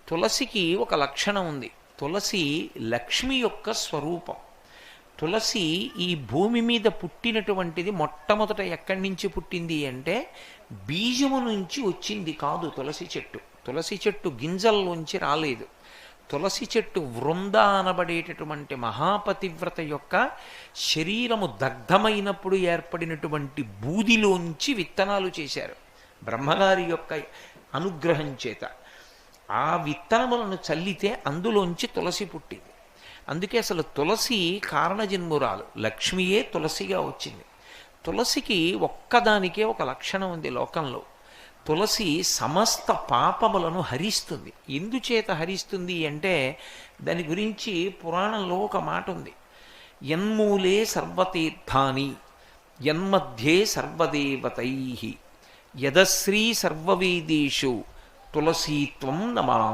తులసికి ఒక లక్షణం ఉంది. తులసి లక్ష్మి యొక్క స్వరూపం. తులసి ఈ భూమి మీద పుట్టినటువంటిది మొట్టమొదట ఎక్కడి నుంచి పుట్టింది అంటే బీజము నుంచి వచ్చింది కాదు తులసి చెట్టు. తులసి చెట్టు గింజల్లోంచి రాలేదు. తులసి చెట్టు వృంద అనబడేటటువంటి మహాపతివ్రత యొక్క శరీరము దగ్ధమైనప్పుడు ఏర్పడినటువంటి బూదిలోంచి విత్తనాలు చేశారు బ్రహ్మగారి యొక్క అనుగ్రహం చేత. ఆ విత్తనములను చల్లితే అందులోంచి తులసి పుట్టింది. అందుకే అసలు తులసి కారణజన్మురాలు, లక్ష్మియే తులసిగా వచ్చింది. తులసికి ఒక్కదానికే ఒక లక్షణం ఉంది లోకంలో. తులసి సమస్త పాపములను హరిస్తుంది. ఎందుచేత హరిస్తుంది అంటే దాని గురించి పురాణంలో ఒక మాట ఉంది. యన్మూలే సర్వతీర్థాని యన్మధ్యే సర్వదేవతై యదశ్రీ సర్వవేదేషు తులసీత్వం నమా